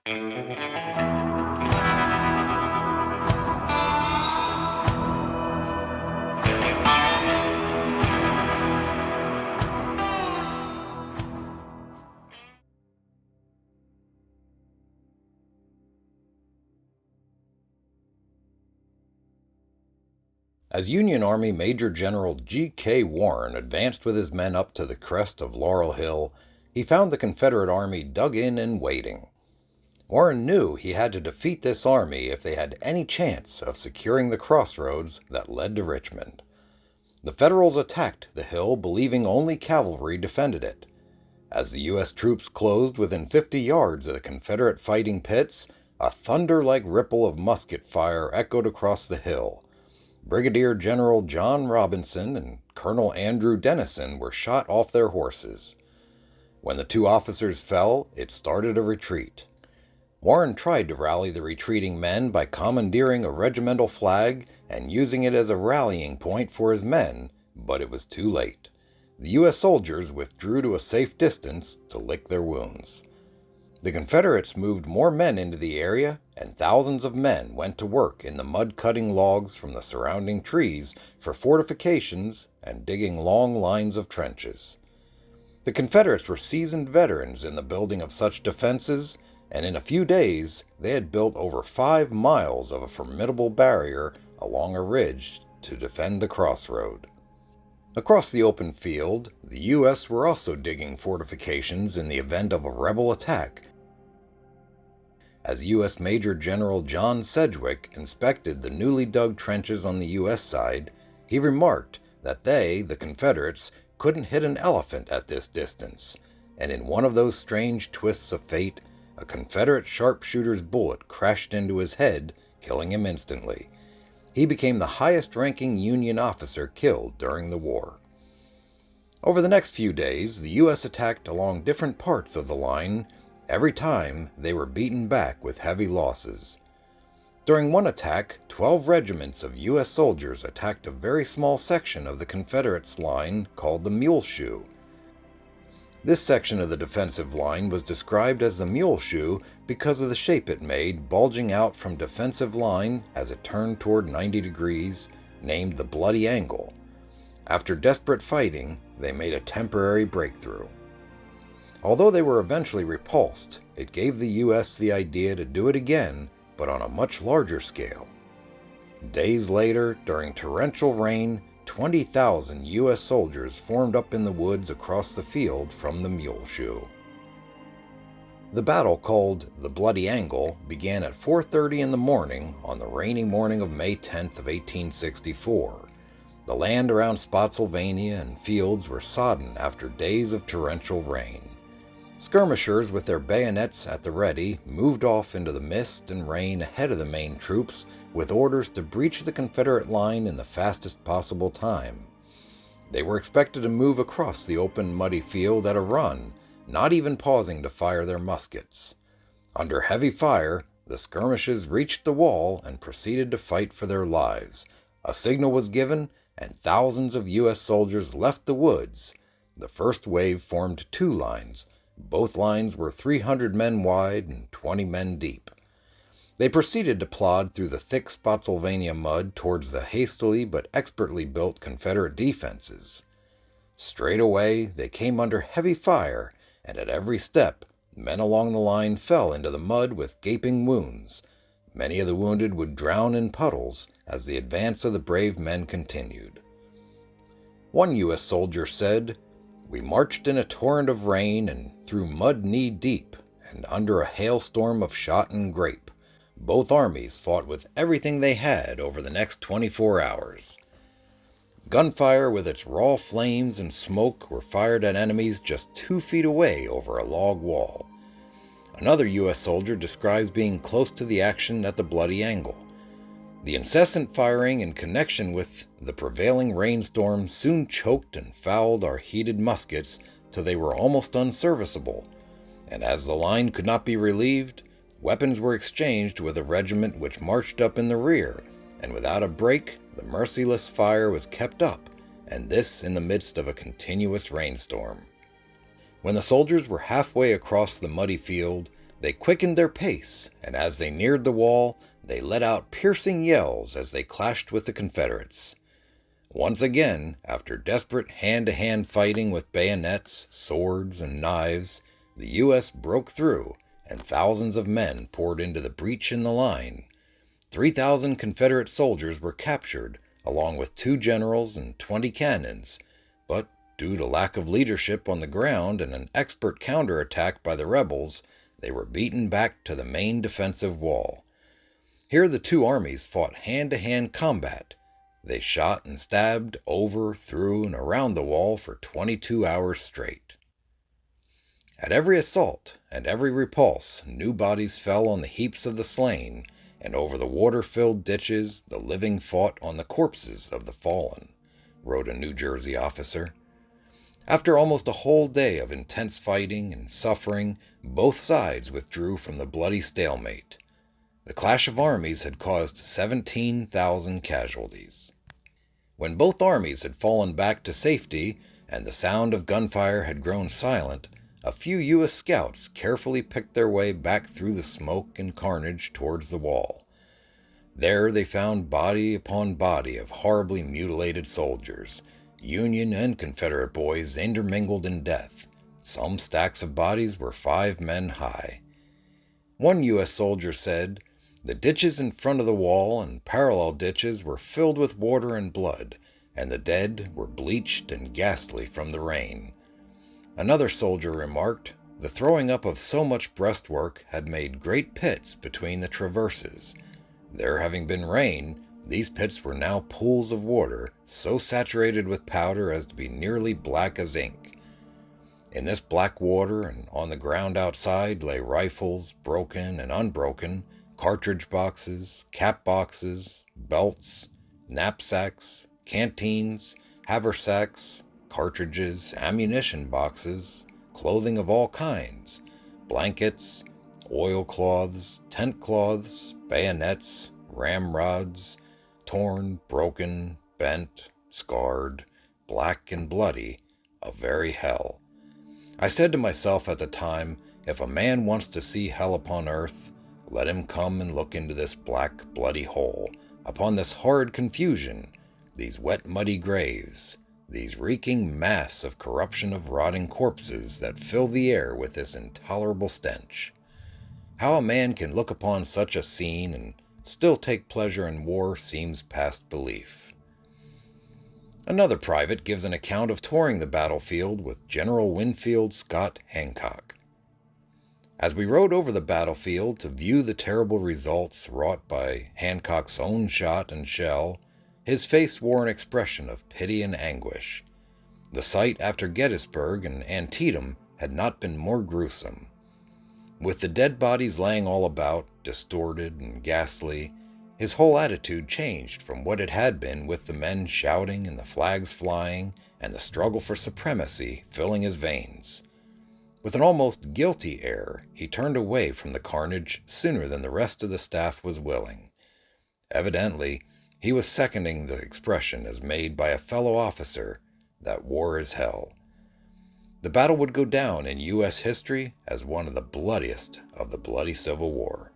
As Union Army Major General G.K. Warren advanced with his men up to the crest of Laurel Hill, he found the Confederate army dug in and waiting. Warren knew he had to defeat this army if they had any chance of securing the crossroads that led to Richmond. The Federals attacked the hill believing only cavalry defended it. As the U.S. troops closed within 50 yards of the Confederate fighting pits, a thunder-like ripple of musket fire echoed across the hill. Brigadier General John Robinson and Colonel Andrew Dennison were shot off their horses. When the two officers fell, it started a retreat. Warren tried to rally the retreating men by commandeering a regimental flag and using it as a rallying point for his men, but it was too late. The U.S. soldiers withdrew to a safe distance to lick their wounds. The Confederates moved more men into the area, and thousands of men went to work in the mud-cutting logs from the surrounding trees for fortifications and digging long lines of trenches. The Confederates were seasoned veterans in the building of such defenses, and in a few days they had built over 5 miles of a formidable barrier along a ridge to defend the crossroad. Across the open field, the U.S. were also digging fortifications in the event of a rebel attack. As U.S. Major General John Sedgwick inspected the newly dug trenches on the U.S. side, he remarked that they, the Confederates, couldn't hit an elephant at this distance, and in one of those strange twists of fate, a Confederate sharpshooter's bullet crashed into his head, killing him instantly. He became the highest-ranking Union officer killed during the war. Over the next few days, the U.S. attacked along different parts of the line. Every time, they were beaten back with heavy losses. During one attack, 12 regiments of U.S. soldiers attacked a very small section of the Confederates' line called the Mule Shoe. This section of the defensive line was described as the Mule Shoe because of the shape it made, bulging out from defensive line as it turned toward 90 degrees, named the Bloody Angle. After desperate fighting, they made a temporary breakthrough. Although they were eventually repulsed, it gave the U.S. the idea to do it again, but on a much larger scale. Days later, during torrential rain, 20,000 U.S. soldiers formed up in the woods across the field from the Mule Shoe. The battle, called the Bloody Angle, began at 4:30 in the morning on the rainy morning of May 10th of 1864. The land around Spotsylvania and fields were sodden after days of torrential rain. Skirmishers with their bayonets at the ready moved off into the mist and rain ahead of the main troops with orders to breach the Confederate line in the fastest possible time. They were expected to move across the open muddy field at a run, not even pausing to fire their muskets. Under heavy fire, the skirmishers reached the wall and proceeded to fight for their lives. A signal was given, and thousands of U.S. soldiers left the woods. The first wave formed 2 lines. Both lines were 300 men wide and 20 men deep. They proceeded to plod through the thick Spotsylvania mud towards the hastily but expertly built Confederate defenses. Straight away, they came under heavy fire, and at every step, men along the line fell into the mud with gaping wounds. Many of the wounded would drown in puddles as the advance of the brave men continued. One U.S. soldier said, "We marched in a torrent of rain and through mud knee-deep and under a hailstorm of shot and grape. Both armies fought with everything they had over the next 24 hours. Gunfire with its raw flames and smoke were fired at enemies just 2 feet away over a log wall." Another U.S. soldier describes being close to the action at the Bloody Angle. The incessant firing in connection with the prevailing rainstorm soon choked and fouled our heated muskets till they were almost unserviceable, and as the line could not be relieved, weapons were exchanged with a regiment which marched up in the rear, and without a break the merciless fire was kept up, and this in the midst of a continuous rainstorm. When the soldiers were halfway across the muddy field, They quickened their pace, and as they neared the wall, they let out piercing yells as they clashed with the Confederates. Once again, after desperate hand-to-hand fighting with bayonets, swords, and knives, the U.S. broke through, and thousands of men poured into the breach in the line. 3,000 Confederate soldiers were captured, along with 2 generals and 20 cannons, but due to lack of leadership on the ground and an expert counterattack by the rebels, they were beaten back to the main defensive wall. Here the 2 armies fought hand-to-hand combat. They shot and stabbed over, through, and around the wall for 22 hours straight. At every assault and every repulse, new bodies fell on the heaps of the slain, and over the water-filled ditches the living fought on the corpses of the fallen, wrote a New Jersey officer. After almost a whole day of intense fighting and suffering, both sides withdrew from the bloody stalemate. The clash of armies had caused 17,000 casualties. When both armies had fallen back to safety and the sound of gunfire had grown silent, a few U.S. scouts carefully picked their way back through the smoke and carnage towards the wall. There they found body upon body of horribly mutilated soldiers, Union and Confederate boys intermingled in death. Some stacks of bodies were 5 men high. One U.S. soldier said, "The ditches in front of the wall and parallel ditches were filled with water and blood, and the dead were bleached and ghastly from the rain." Another soldier remarked, "The throwing up of so much breastwork had made great pits between the traverses. There having been rain, these pits were now pools of water, so saturated with powder as to be nearly black as ink. In this black water and on the ground outside lay rifles, broken and unbroken, cartridge boxes, cap boxes, belts, knapsacks, canteens, haversacks, cartridges, ammunition boxes, clothing of all kinds, blankets, oilcloths, tent cloths, bayonets, ramrods, torn, broken, bent, scarred, black and bloody, a very hell. I said to myself at the time, if a man wants to see hell upon earth, let him come and look into this black, bloody hole, upon this horrid confusion, these wet, muddy graves, these reeking mass of corruption of rotting corpses that fill the air with this intolerable stench. How a man can look upon such a scene and still take pleasure in war seems past belief." Another private gives an account of touring the battlefield with General Winfield Scott Hancock. "As we rode over the battlefield to view the terrible results wrought by Hancock's own shot and shell, his face wore an expression of pity and anguish. The sight after Gettysburg and Antietam had not been more gruesome. With the dead bodies laying all about, distorted and ghastly, his whole attitude changed from what it had been with the men shouting and the flags flying and the struggle for supremacy filling his veins. With an almost guilty air, he turned away from the carnage sooner than the rest of the staff was willing. Evidently, he was seconding the expression as made by a fellow officer that war is hell. The battle would go down in U.S. history as one of the bloodiest of the bloody Civil War.